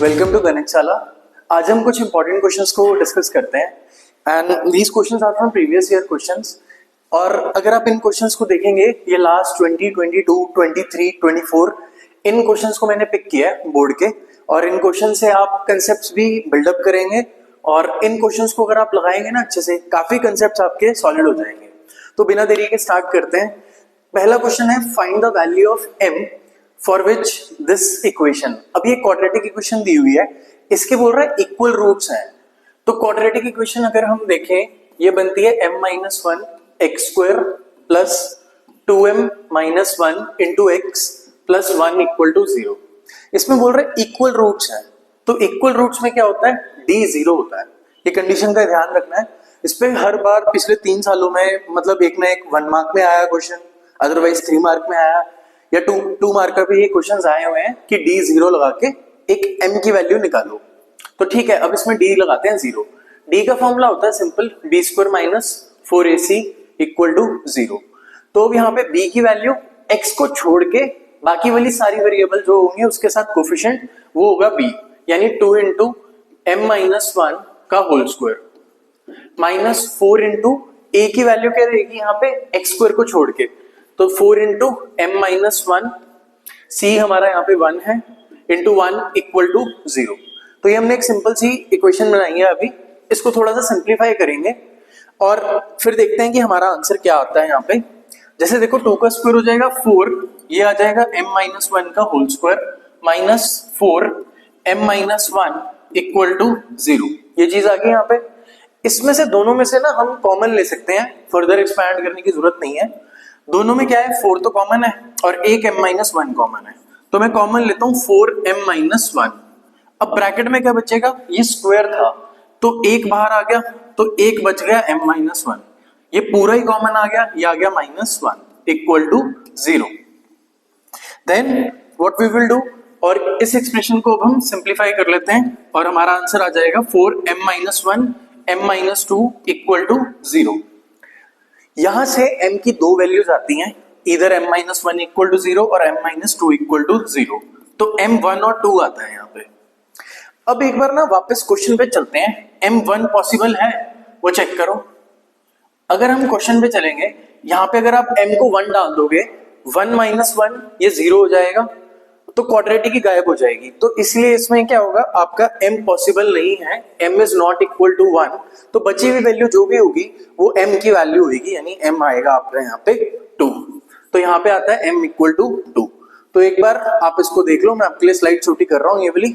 Welcome to गणितशाला। आज हम कुछ इंपॉर्टेंट क्वेश्चंस को डिस्कस करते हैं and these questions are from previous year questions. और अगर आप इन क्वेश्चंस को देखेंगे, ये लास्ट 2022, 23, 24 इन क्वेश्चंस को मैंने पिक किया है बोर्ड के, और इन क्वेश्चन से आप कंसेप्ट्स भी बिल्डअप करेंगे और इन क्वेश्चंस को अगर आप लगाएंगे ना अच्छे से, काफी कंसेप्ट्स आपके सॉलिड हो जाएंगे। तो बिना देरी के स्टार्ट करते हैं। पहला क्वेश्चन है, find the value of m for which this equation. अब ये क्वाड्रेटिक इक्वेशन दी हुई है, इसके बोल रहा है इक्वल रूट्स हैं। तो क्वाड्रेटिक इक्वेशन अगर हम देखें, ये बनती है m-1 x square plus 2m minus 1 into x plus 1 equal to 0। इसमें बोल रहे हैं इक्वल रूट्स हैं, तो इक्वल रूट्स में क्या होता है, d 0 होता है। ये कंडीशन का ध्यान रखना है। इस पे हर बार पिछले 3 सालों में मतलब एक ना एक 1 मार्क में आया क्वेश्चन, अदरवाइज 3 मार्क में आया, या 2 मार्क का भी ये क्वेश्चंस आए हुए हैं कि d 0 लगा के एक m की वैल्यू निकालो। तो ठीक है, अब इसमें d लगाते हैं 0। d का फॉर्मूला होता है simple, b square minus 4ac equal to 0। तो अब यहाँ पे b की वैल्यू x को छोड़ के बाकी वाली सारी वेरिएबल जो होंगे उसके साथ कोफिशिएंट वो होगा b, यानी 2 इंटू m-1 का whole square minus 4 into a की वैल्यू क्या रहेगी यहाँ पे x स्क्वायर को छोड़ के, तो 4 इंटू m-1, c हमारा यहाँ पे 1 है, इंटू 1 इक्वल टू 0। तो ये हमने एक सिंपल सी इक्वेशन बनाई है। अभी इसको थोड़ा सा सिंप्लीफाई करेंगे और फिर देखते हैं कि हमारा आंसर क्या आता है यहाँ पे। जैसे देखो 2 का स्क्वायर हो जाएगा 4, ये आ जाएगा m-1 का whole square minus 4 m-1 equal to 0। ये चीज आ गई यहाँ पे। इसमें से दोनों में से ना हम कॉमन ले सकते हैं, फर्दर एक्सपैंड करने की जरूरत नहीं है। दोनों में क्या है, 4 तो कॉमन है और एक m-1 कॉमन है, तो मैं कॉमन लेता हूं 4m-1। अब ब्रैकेट में क्या बचेगा, ये स्क्वायर था तो एक बाहर आ गया, तो एक बच गया m-1, ये पूरा ही कॉमन आ गया, ये आ गया -1 equal to 0। Then what we will do, और इस एक्सप्रेशन को अब हम सिंप्लीफाई कर लेते हैं और हमारा आंसर आ जाएगा 4m-1 m-2 इक्वल टू 0। यहां से m की दो वैल्यूज आती हैं, इधर m-1 इक्वल टू 0 और m-2 इक्वल टू 0, तो m1 और 2 आता है यहाँ पे। अब एक बार ना वापस क्वेश्चन पे चलते हैं, m1 पॉसिबल है वो चेक करो। अगर हम क्वेश्चन पे चलेंगे, यहाँ पे अगर आप m को 1 डाल दोगे, 1 माइनस 1 ये 0 हो जाएगा, तो क्वाड्रेटिक ही गायब हो जाएगी। तो इसलिए इसमें क्या होगा, आपका m पॉसिबल नहीं है, m is not equal to 1, तो बची हुई वैल्यू जो भी होगी वो m की वैल्यू होगी, यानी m आएगा आपका यहाँ पे 2। तो यहाँ पे आता है m इक्वल टू 2। तो एक बार आप इसको देख लो, मैं आपके लिए स्लाइड छोटी कर रहा हूँ ये वाली।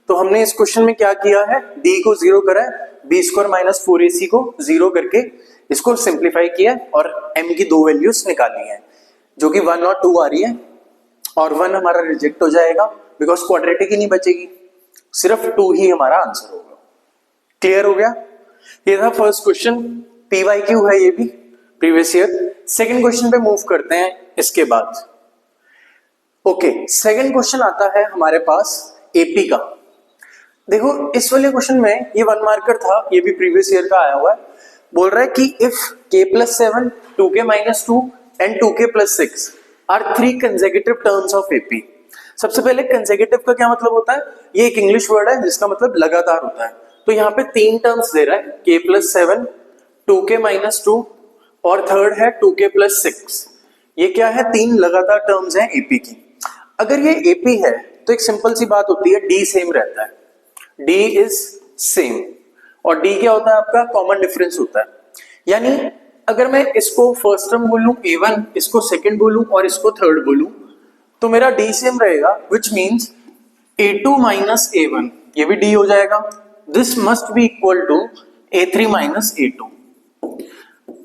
तो हमने इस क्वेश्चन में क्या किया है, d को 0 करा है, b स्क्वायर माइनस 4ac को 0 करके इसको सिंप्लीफाई किया और m की दो वैल्यूज निकाली है, जो कि 1 और 2 आ रही है, और 1 हमारा रिजेक्ट हो जाएगा बिकॉज क्वाड्रेटिक ही नहीं बचेगी, सिर्फ 2 ही हमारा आंसर होगा। क्लियर हो गया? ये था फर्स्ट क्वेश्चन, PYQ है ये भी प्रीवियस ईयर। सेकंड क्वेश्चन पे मूव करते हैं इसके बाद। ओके, सेकंड क्वेश्चन आता है हमारे पास AP का। देखो इस वाले क्वेश्चन में ये 1 मार्कर था, ये भी प्रीवियस ईयर का आया हुआ है। बोल रहा है कि if k+7 2k-2 and 2k+6 are 3 consecutive terms of AP। सबसे पहले कंसेक्यूटिव का क्या मतलब होता है, ये एक इंग्लिश वर्ड है जिसका मतलब लगातार होता है। तो यहाँ पे 3 टर्म्स दे रहा है, k+7 2k-2 और थर्ड है 2k+6। ये क्या है, 3 लगातार टर्म्स हैं AP की। अगर ये AP है तो एक सिंपल सी बात होती है, D सेम रहता है, D इज सेम, और D क्या होता है आपका, कॉमन डिफरेंस होता है। यानी अगर मैं इसको फर्स्ट टर्म बोलूं A1, इसको सेकंड बोलूं और इसको थर्ड बोलूं, तो मेरा D सेम रहेगा, which means A2 minus A1, ये भी D हो जाएगा। This must be equal to A3 minus A2।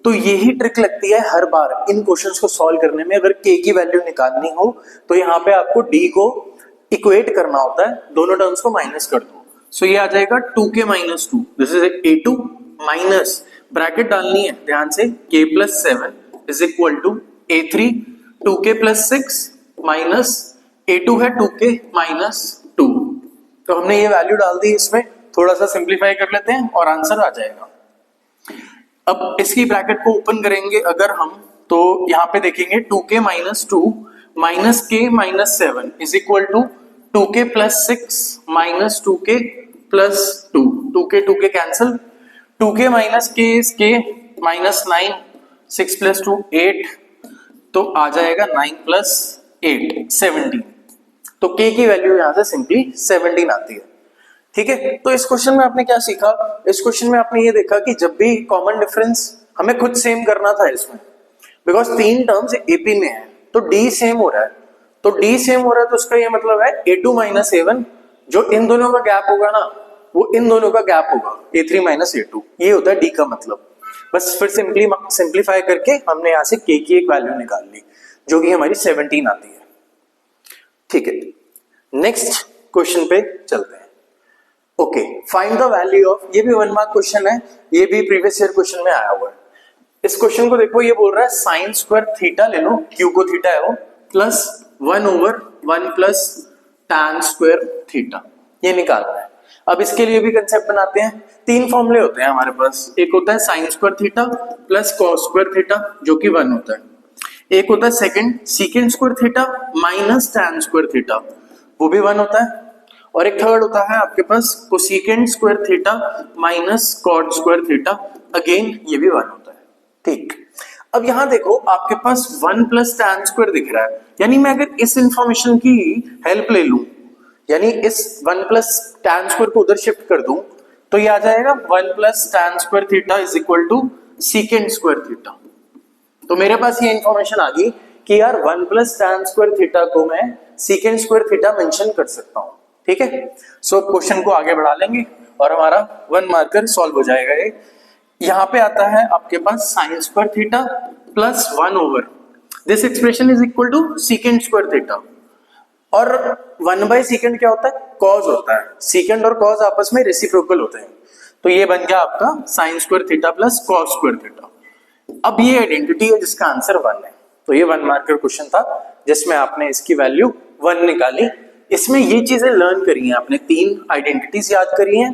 तो यही ट्रिक लगती है हर बार इन क्वेश्चंस को सॉल्व करने में। अगर K की वैल्यू निकालनी हो तो यहाँ पे आपको D को इक्वेट करना होता है, दोनों टर्म्स को माइनस कर दो। सो ये आ जाएगा 2k-2, this is A2 minus, bracket डालनी है ध्यान से, k+7 is equal to A3 2k+6 minus A2 है 2k-2। तो हमने ये वैल्यू डाल दी, इसमें थोड़ा सा सिंप्लीफाई कर लेते हैं और आंसर आ जाएगा। अब इसकी ब्रैकेट को ओपन करेंगे अगर हम, तो यहाँ पे देखेंगे 2k-2 minus k-7 is equal to 2k plus 6 minus 2k plus 2, 2k cancel, 2k minus k is k minus 9, 6 plus 2 8, तो आ जाएगा 9 प्लस 8 17, तो k की वैल्यू यहां से सिंपली 17 आती है। ठीक है, तो इस क्वेश्चन में आपने क्या सीखा, इस क्वेश्चन में आपने ये देखा कि जब भी कॉमन डिफरेंस हमें खुद सेम करना था इसमें, बिकॉज तीन टर्म्स एपी में है तो डी सेम हो रहा है, तो डी सेम हो रहा है तो उसका ये मतलब है a2 माइनस a1, जो इन दोनों का गैप होगा ना वो इन दोनों का गैप होगा a3 माइनस a2, ये होता है डी का मतलब। बस फिर सिंप्लीफाई करके हमने यहां से k की एक वैल्यू निकाल ली जो कि हमारी 17 आती है। ठीक है, नेक्स्ट क्वेश्चन पे चलते हैं। Okay, find the value of, ये भी 1 मार्क क्वेश्चन है, ये भी प्रीवियस ईयर क्वेश्चन में आया हुआ है। इस क्वेश्चन को देखो, ये बोल रहा है साइन स्क्वायर थीटा ले लो, क्यू को थीटा है वो, plus 1/1 plus tan square theta, ये निकालना है। अब इसके लिए भी कंसेप्ट बनाते हैं, तीन फॉर्मूले होते हैं हमारे पास, एक होता है sign square theta plus cos square theta जो कि 1 होता है, एक होता है second सीकेंड square theta minus tan square theta, वो भी 1 होता है, और एक थर्ड होता है आपके पास cosecant square theta minus cot square theta, again ये भी 1 होता है। ठीक, अब यहां देखो आपके पास 1 प्लस tan स्क्वायर दिख रहा है, यानी मैं अगर इस इंफॉर्मेशन की हेल्प ले लूं, यानी इस 1 प्लस tan स्क्वायर को उधर शिफ्ट कर दूं, तो ये आ जाएगा 1 plus tan square theta is equal to secant square theta. तो मेरे पास ये इंफॉर्मेशन आ गई कि यार 1 प्लस tan स्क्वायर थीटा को मैं सीकेंड स्क्वायर थीटा मेंशन कर सकता हूं। ठीक है, सो क्वेश्चन को आगे बढ़ा लेंगे और हमारा 1 मार्कर सॉल्व हो जाएगा। ये यहां पे आता है आपके पास sine square theta plus 1 over this expression is equal to secant square theta, और 1 बाय सीकेंड क्या होता है, कॉस होता है, सीकेंड और कॉस आपस में रेसिप्रोकल होते हैं, तो ये बन गया आपका sign square theta plus cos square theta. अब ये आइडेंटिटी है जिसका आंसर 1 है, तो ये 1 मार्कर क्वेश्चन था जिसमें आपने इसकी वैल्यू 1 निकाली। इसमें ये चीजें लर्न करी हैं आपने, तीन आइडेंटिटीज याद करी हैं,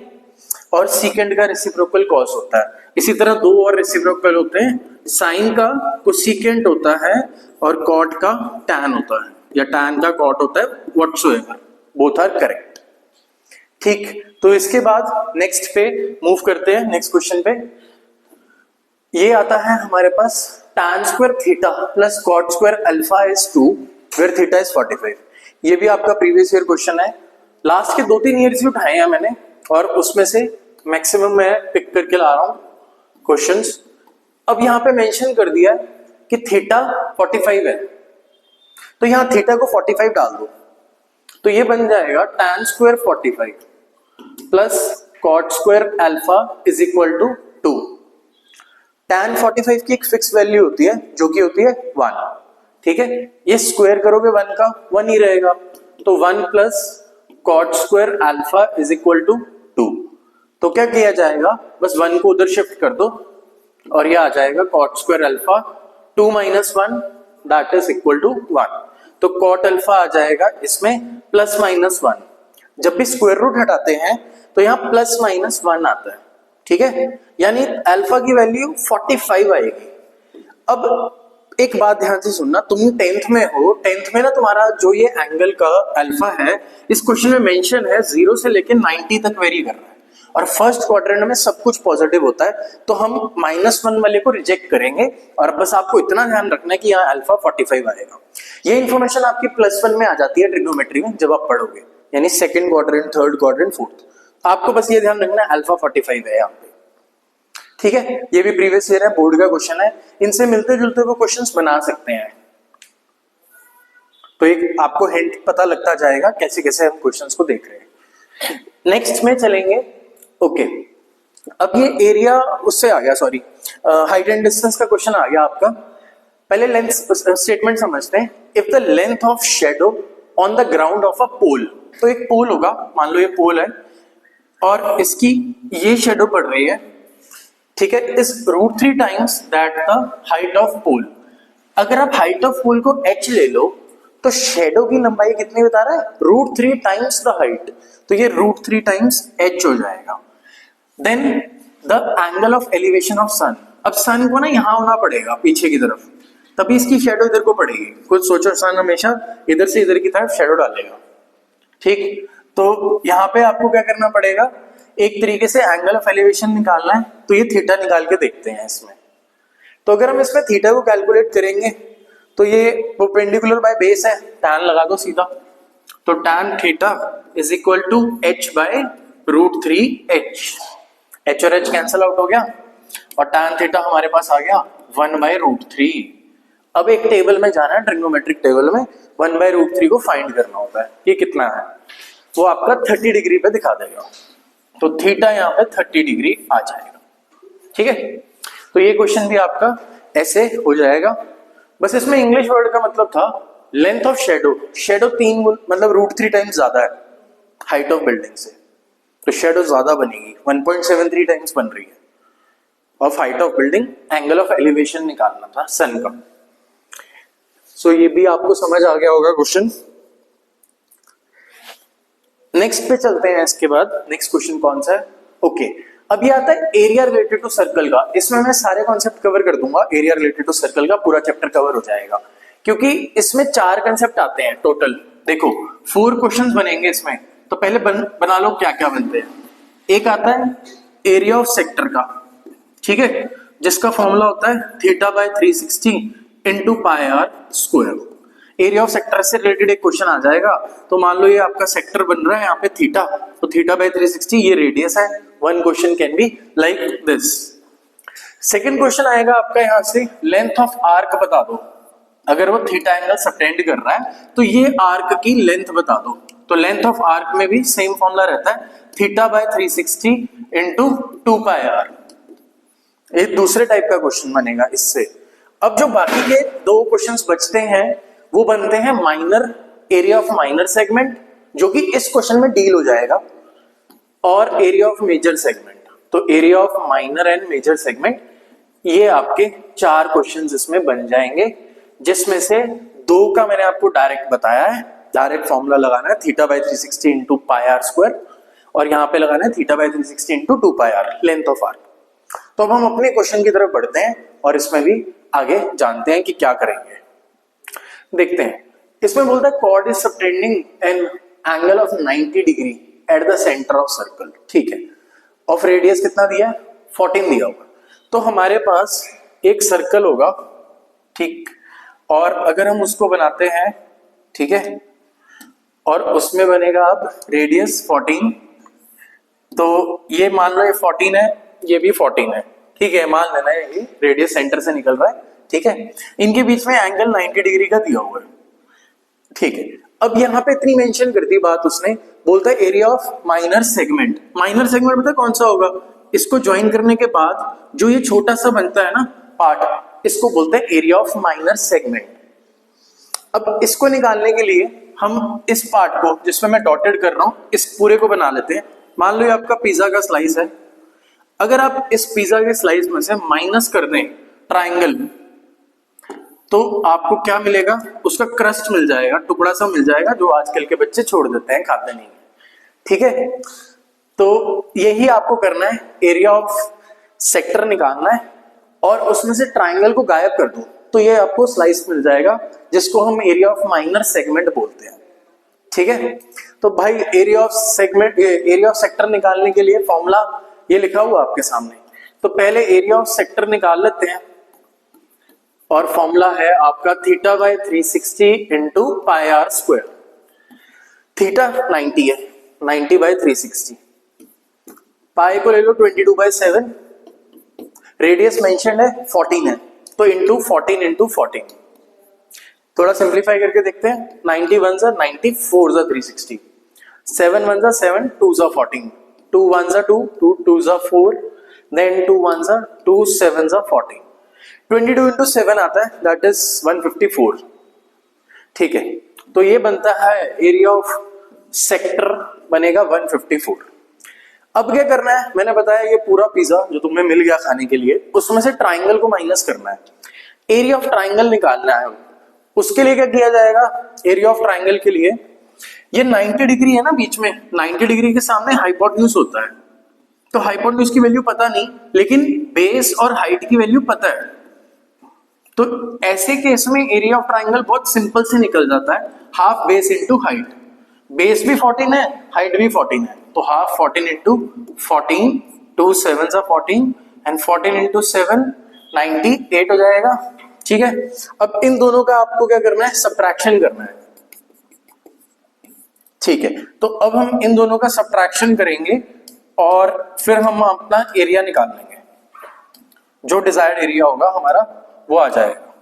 और सीकेंड का रेसिप्रोकल कॉस होता है, इसी तरह दो और रेसिप्रोकल होते हैं, साइन का कोसेकेंट होता है और कॉट का टैन होता है, या टैन का कॉट होता है, व्हाटसोएवर, बोथ आर करेक्ट। ठीक, तो इसके बाद नेक्स्ट पे मूव करते हैं, नेक्स्ट क्वेश्चन पे। ये आता है हमारे पास tan square theta plus cot square alpha is 2 where theta is 45। ये भी आपका प्रीवियस ईयर क्वेश्चन है, लास्ट के 2-3 ईयर्स भी उठाए हैं मैंने, और उसमें से मैक्सिमम मैं पिक करके ला रहा हूं क्वेश्चंस। अब यहां पे मेंशन कर दिया है कि थीटा 45 है, तो यहां थीटा को 45 डाल दो, तो ये बन जाएगा tan square 45 plus cot square alpha is equal to 2। tan 45 की एक फिक्स वैल्यू होती है जो कि होती है 1। ठीक है, ये स्क्वायर करोगे 1 का 1 ही रहेगा, तो 1 plus cot square alpha is equal to 2। तो क्या किया जाएगा, बस 1 को उधर शिफ्ट कर दो और ये आ जाएगा cot square alpha 2 minus 1 that is equal to 1। तो कॉट अल्फा आ जाएगा इसमें प्लस माइनस 1, जब भी स्क्वायर रूट हटाते हैं तो यहाँ प्लस माइनस 1 आता है। ठीक है, यानी अल्फा की वैल्यू 45 आएगी। अब एक बात ध्यान से सुनना, तुम 10th में हो, 10th में ना तुम्हारा जो ये एंगल का अल्फा है इस क्वेश्चन में मेंशन है 0 से लेकर 90 तक वेरी कर रहा है, और फर्स्ट क्वाड्रेंट में सब कुछ पॉजिटिव होता है, तो हम -1 वाले को रिजेक्ट करेंगे, और बस आपको इतना ध्यान रखना है कि यहाँ अल्फा 45 आएगा। ये इन्फॉर्मेशन आपकी +1 में आ जाती है ट्रिग्नोमेट्री में जब आप पढ़ोगे, यानी second quadrant, third quadrant, fourth. आपको बस ये ध्यान रखना है अल्फा 45 है यहाँ पे। ठीक है, ये भी प्रीवियस ईयर है, बोर्ड का क्वेश्चन है, इनसे मिलते जुलते वो क्वेश्चंस बना सकते हैं, तो एक आपको हिंट पता लगता जाएगा कैसे कैसे हम क्वेश्चंस को देख रहे हैं। नेक्स्ट में चलेंगे। ओके, अब ये एरिया उससे आ गया, सॉरी हाइट एंड डिस्टेंस का क्वेश्चन आ गया आपका। पहले लेंथ स्टेटमेंट समझते हैं। If the length of shadow on the ground of a pole, तो एक पोल होगा, मान लो ये पोल है और इसकी ये शेडो पड़ रही है, ठीक है, इस √3 times that the height of pole. अगर आप हाइट ऑफ पोल को h ले लो तो शेडो की लंबाई कितनी बता रहा है, √3 टाइम्स द हाइट, तो ये √3 टाइम्स h हो जाएगा। Then the angle of elevation of sun, अब सन को ना यहां होना पड़ेगा पीछे की तरफ, तभी इसकी शेडो इधर को पड़ेगी। कुछ सोचो, सन हमेशा इधर से इधर की तरफ शेडो डालेगा, ठीक, तो यहाँ पे आपको क्या करना पड़ेगा, एक तरीके से एंगल ऑफ एलिवेशन निकालना है, तो ये थीटा निकाल के देखते हैं इसमें। तो अगर हम इसमें थीटा को कैलकुलेट करेंगे तो ये परपेंडिकुलर बाय बेस है, tan लगा दो सीधा, तो tan theta is equal to h by root 3h, h और h कैंसिल आउट हो गया और tan थीटा हमारे पास आ गया 1 बाय रूट 3। अब एक टेबल में जाना है, ट्रिग्नोमेट्रिक टेबल में 1 बाय रूट 3 को फाइंड करना होता है, ये कितना है वो आपका 30 डिग्री पे दिखा देगा, तो थीटा यहाँ पे 30 डिग्री आ जाएगा। ठीक है, तो ये क्वेश्चन भी आपका ऐसे हो जाएगा। बस इसमें इंग्लिश वर्ड का मतलब था लेंथ ऑफ शेडो, शेडो 3 मतलब रूट 3 टाइम्स ज्यादा है हाइट ऑफ बिल्डिंग से, तो शेडो ज्यादा बनेगी, 1.73 टाइम्स बन रही है of height of building. Angle of elevation निकालना था सन का। सो ये भी आपको समझ आ गया होगा क्वेश्चन। नेक्स्ट पे चलते हैं, इसके बाद नेक्स्ट क्वेश्चन कौन सा है, ओके अब ये आता है एरिया रिलेटेड टू सर्कल का। इसमें मैं सारे कॉन्सेप्ट कवर कर दूंगा, एरिया रिलेटेड टू सर्कल का पूरा चैप्टर कवर हो जाएगा, क्योंकि इसमें 4 कंसेप्ट आते हैं टोटल। देखो 4 क्वेश्चंस बनेंगे इसमें, तो पहले बना लो क्या क्या बनते हैं। एक आता है एरिया ऑफ सेक्टर का, ठीक है, जिसका फॉर्मूला होता है theta by 360 into pi R square. Area of sector से रिलेटेड एक क्वेश्चन आ जाएगा, तो मान लो ये आपका सेक्टर बन रहा है यहाँ पे थीटा, तो थीटा बाय 360 ये रेडियस है। One question can be like this. Second question आएगा आपका यहाँ से लेंथ ऑफ आर्क बता दो, अगर वो थीटा एंगल सबटेंड कर रहा है तो ये आर्क की लेंथ बता दो। तो लेंथ ऑफ आर्क में भी सेम फॉर्मूला रहता है theta by 360 into 2 pi R. ये दूसरे टाइप का क्वेश्चन बनेगा इससे। अब जो बाकी के 2 क्वेश्चंस बचते हैं वो बनते हैं minor, area of minor segment जो कि इस क्वेश्चन में डील हो जाएगा, और एरिया ऑफ मेजर सेगमेंट। तो area of minor and major segment ये आपके 4 क्वेश्चंस इसमें बन जाएंगे, जिसमें से 2 का मैंने आपको डायरेक्ट बताया है, डायरेक्ट फॉर्मूला लगाना है theta by 360 into pi R square, और यहाँ पे लगाना है theta by 360 into 2 pi R length of arc. तो अब हम अपने क्वेश्चन की तरफ बढ़ते हैं और इसमें भी आगे जानते हैं कि क्या करेंगे। देखते हैं, इसमें बोलता है chord is subtending an angle of 90 degree at the centre of circle. ठीक है, ऑफ रेडियस कितना दिया है, 14 दिया होगा। तो हमारे पास एक सर्कल होगा, ठीक, और अगर हम उसको बनाते हैं, ठीक है, और उसमें बनेगा अब रेडियस 14, तो ये मान लो ये 14 है, ये भी 14 है, ठीक है, मान लेना है ये रेडियस सेंटर से निकल रहा है, ठीक है, इनके बीच में एंगल 90 डिग्री का दिया हुआ है, ठीक है। अब यहाँ पे इतनी मेंशन कर दी बात उसने, बोलता है area of minor segment. Minor segment पता है कौन सा होगा, इसको ज्वाइन करने के बाद जो ये छोटा सा बनता है ना पार्ट, इसको बोलते हैं एरिया ऑफ माइनर सेगमेंट। अब इसको निकालने के लिए हम इस पार्ट को, जिसमें मैं डॉटेड कर रहा हूं, इस पूरे को बना लेते हैं। मान लो ये आपका पिज्जा का स्लाइस है, अगर आप इस पिज्जा के स्लाइस में से माइनस कर दें ट्राइंगल, तो आपको क्या मिलेगा, उसका क्रस्ट मिल जाएगा, टुकड़ा सा मिल जाएगा, जो आजकल के बच्चे छोड़ देते हैं, खाते नहीं, ठीक है। तो यही आपको करना है, एरिया ऑफ सेक्टर निकालना है और उसमें से ट्राइंगल को गायब कर दो, तो ये आपको स्लाइस मिल जाएगा, जिसको हम एरिया ऑफ माइनर सेगमेंट बोलते हैं, ठीक है। तो भाई area of segment, area of sector निकालने के लिए फॉर्मूला ये लिखा हुआ आपके सामने। तो पहले एरिया ऑफ सेक्टर निकाल लेते हैं, और फॉर्मूला है आपका theta by 360 into pi R square. Theta 90 है, 90 बाय 360, पाई को ले लो 22/7, रेडियस मेंशन है 14 है, तो इंटू 14 इंटू 14। थोड़ा सिंप्लीफाई करके देखते हैं, 90 1 जा 90, 4 जा 360, 7 1 जा 7, 2 जा 14, 2 1 जा 2, 2 जा 4, देन 2 1 जा 2, 7 जा 14, 22 इंटू 7 आता है, दैट इज 154, ठीक है। तो ये बनता है एरिया ऑफ सेक्टर बनेगा 154। अब क्या करना है, मैंने बताया ये पूरा पिज्जा जो तुम्हें मिल गया खाने के लिए, उसमें से ट्राइंगल को माइनस करना है, एरिया ऑफ ट्राइंगल निकालना है। उसके लिए क्या किया जाएगा, एरिया ऑफ ट्राइंगल के लिए ये 90 डिग्री है ना बीच में, 90 डिग्री के सामने हाइपोटेन्यूज होता है, तो हाइपोटेन्यूज की वैल्यू पता नहीं, लेकिन बेस और हाइट की वैल्यू पता है। तो ऐसे केस में एरिया ऑफ ट्राइंगल बहुत सिंपल से निकल जाता है, half base into height. Base भी 14 है, हाइट भी 14 है, तो हाफ 14 इंटू 14, 2 7 14 एंड 14 इंटू 7 98 हो जाएगा। ठीक है, अब इन दोनों का आपको क्या करना है, सब्ट्रैक्शन करना है। ठीक है, तो अब हम इन दोनों का सब्ट्रैक्शन करेंगे और फिर हम अपना एरिया निकाल लेंगे, जो डिजायर्ड एरिया होगा हमारा वो आ जाएगा।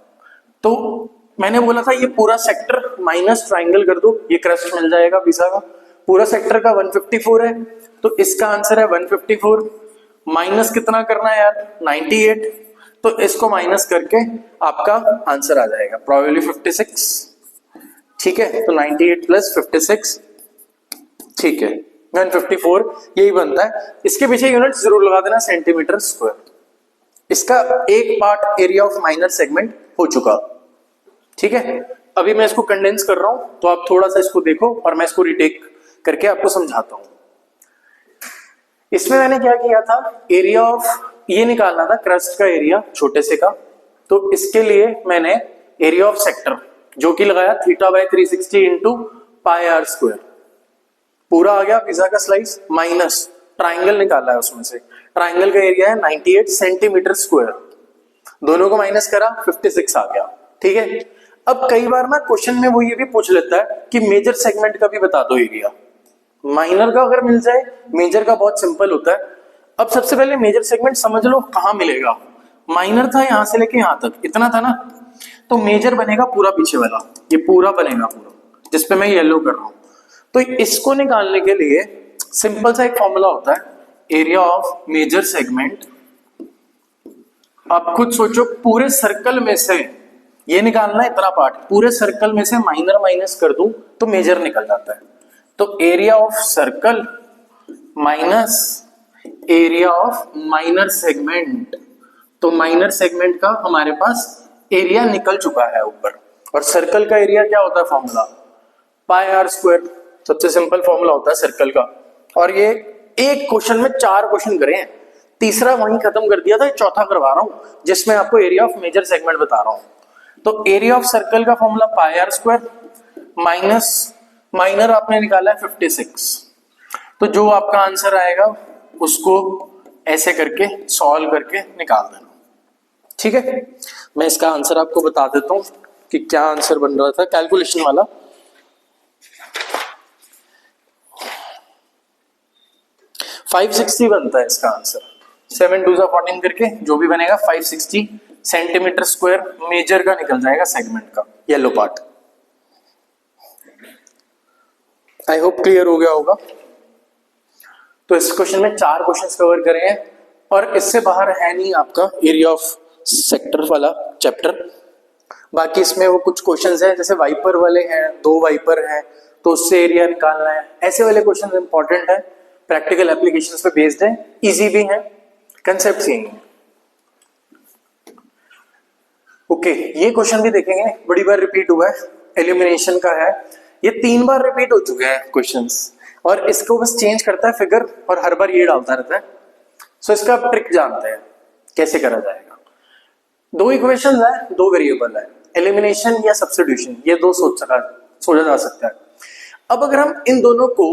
तो मैंने बोला था ये पूरा सेक्टर माइनस ट्राइंगल कर दो, ये क्रस्ट मिल जाएगा पिज्जा का। पूरा सेक्टर का 154 है, तो इसका आंसर है 154। माइनस कितना करना है यार, 98, तो इसको माइनस करके आपका आंसर आ जाएगा प्रोबेबली 56। ठीक है, तो 98 प्लस 56, ठीक है 154 यही बनता है। इसके पीछे यूनिट जरूर लगा देना, सेंटीमीटर स्क्वायर। इसका एक part area of minor segment हो चुका। ठीक है, अभी मैं इसको कंडेंस कर रहा हूं, तो आप थोड़ा सा इसको देखो और मैं इसको रिटेक करके आपको समझाता हूं। इसमें मैंने क्या किया था, एरिया ऑफ ये निकालना था, क्रस्ट का एरिया छोटे से का, तो इसके लिए मैंने एरिया ऑफ सेक्टर जो कि लगाया θ/360 इंटू पाई आर स्क्वायर, पूरा आ गया पिज्जा का स्लाइस, माइनस ट्राइंगल निकाला है, उसमें से ट्राइंगल का एरिया है 98 सेंटीमीटर स्क्वायर, दोनों को माइनस करा 56 आ गया। ठीक है, अब कई बार ना क्वेश्चन में वो ये भी पूछ लेता है कि मेजर सेगमेंट का भी बता दो एरिया। माइनर का अगर मिल जाए, मेजर का बहुत सिंपल होता है। अब सबसे पहले मेजर सेगमेंट समझ लो कहां मिलेगा। माइनर था यहां से लेके यहां तक, इतना था ना, तो मेजर बनेगा पूरा पीछे वाला, ये पूरा बनेगा पूरा, जिसपे मैं येलो कर रहा हूं। तो इसको निकालने के लिए सिंपल सा एक फॉर्मूला होता है, एरिया ऑफ मेजर सेगमेंट। आप खुद सोचो, पूरे सर्कल में से ये निकालना है इतना पार्ट, पूरे सर्कल में से माइनर माइनस कर दूं तो मेजर निकल जाता है। तो area of circle minus area of minor segment, तो माइनर सेगमेंट का हमारे पास एरिया निकल चुका है ऊपर। और सर्कल का एरिया क्या होता है, फॉर्मूला पाई आर स्क्वायर, सबसे सिंपल फॉर्मूला होता है सर्कल का। और ये एक क्वेश्चन में 4 क्वेश्चन करे हैं, तीसरा वहीं खत्म कर दिया था, चौथा करवा रहा हूं जिसमें आपको एरिया ऑफ मेजर सेगमेंट बता रहा हूं। तो एरिया ऑफ सर्कल का formula pi R square minus minor आपने निकाला है 56, तो जो आपका आंसर आएगा उसको ऐसे करके सॉल्व करके निकाल देना। ठीक है, मैं इसका आंसर आपको बता देता हूं कि क्या आंसर बन रहा था कैलकुलेशन वाला। $560 बनता है इसका आंसर, 7 2 14 करके जो भी बनेगा 560 सेंटीमीटर स्क्वायर मेजर का निकल जाएगा सेगमेंट का, yellow part. I hope clear हो गया होगा। तो इस क्वेश्चन में 4 क्वेश्चंस कवर करे हैं और इससे बाहर है नहीं आपका एरिया ऑफ सेक्टर वाला चैप्टर। बाकी इसमें वो कुछ क्वेश्चंस हैं, जैसे वाइपर वाले हैं, 2 वाइपर हैं तो उससे एरिया निकालना है, ऐसे वाले क्वेश्चंस इंपॉर्टेंट है, प्रैक्टिकल एप्लीकेशंस पे बेस्ड है, इजी भी है, कंसेप्ट सेम है। ओके, ये क्वेश्चन भी देखेंगे, बड़ी बार रिपीट हुआ है, एलिमिनेशन का है, ये 3 बार रिपीट हो चुके हैं क्वेश्चंस, और इसको बस चेंज करता है फिगर और हर बार ये डालता रहता है। सो इसका ट्रिक जानते हैं कैसे करा जाएगा। 2 इक्वेशंस है, 2 वेरिएबल है, एलिमिनेशन या सब्स्टिट्यूशन, ये 2 सोचा जा सकता है। अब अगर हम इन दोनों को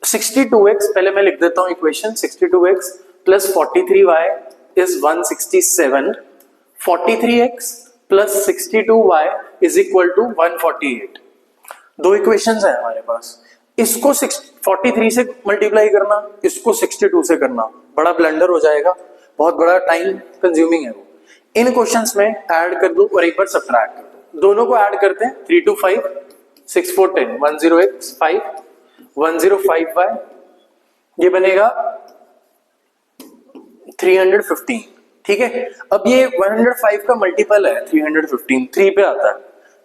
62x, पहले मैं लिख देता हूं equation, 62x plus 43y is 167, 43x plus 62y is equal to 148। 2 equations है हमारे पास, इसको 43 से मल्टीप्लाई करना, इसको 62 से करना, बड़ा ब्लंडर हो जाएगा, बहुत बड़ा टाइम कंज्यूमिंग है वो। इन क्वेश्चंस में ऐड कर दो और एक बार सब्ट्रैक्ट कर दो, दोनों को ऐड करते हैं, 3 2 5 6 4 10, 10x 5 105y, ये बनेगा 315। ठीक है, अब ये 105 का मल्टीपल है 315, 3 पे आता है,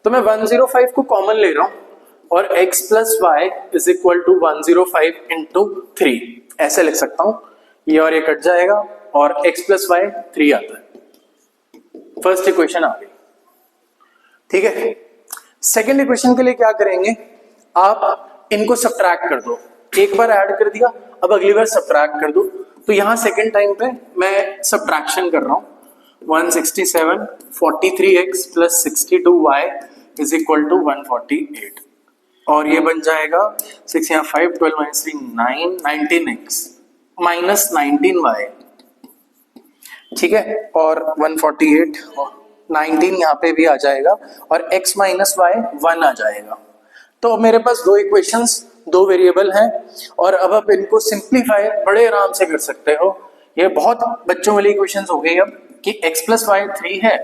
तो मैं 105 को कॉमन ले रहा हूं और x plus y is equal to 105 into 3 ऐसे लिख सकता हूं, ये और ये कट जाएगा और x प्लस वाई 3 आता है। फर्स्ट इक्वेशन आ गई। ठीक है, सेकेंड इक्वेशन के लिए क्या करेंगे, आप इनको सब्ट्रैक्ट कर दो, एक बार ऐड कर दिया, अब अगली बार सब्ट्रैक्ट कर दो, तो यहां सेकेंड टाइम पे मैं सब्ट्रैक्शन कर रहा हूं, 167 43x plus 62y is equal to 148। और ये बन जाएगा 6 यहाँ 5 12 माइनस 3 9 19x माइनस 19y, ठीक है, और 148 19 यहाँ पे भी आ जाएगा और x माइनस y 1 आ जाएगा। तो मेरे पास दो इक्वेशंस, दो वेरिएबल हैं और अब आप इनको सिंप्लीफाई बड़े आराम से कर सकते हो। ये बहुत बच्चों वाली इक्वेशंस हो गई अब कि x प्लस वाई 3 है,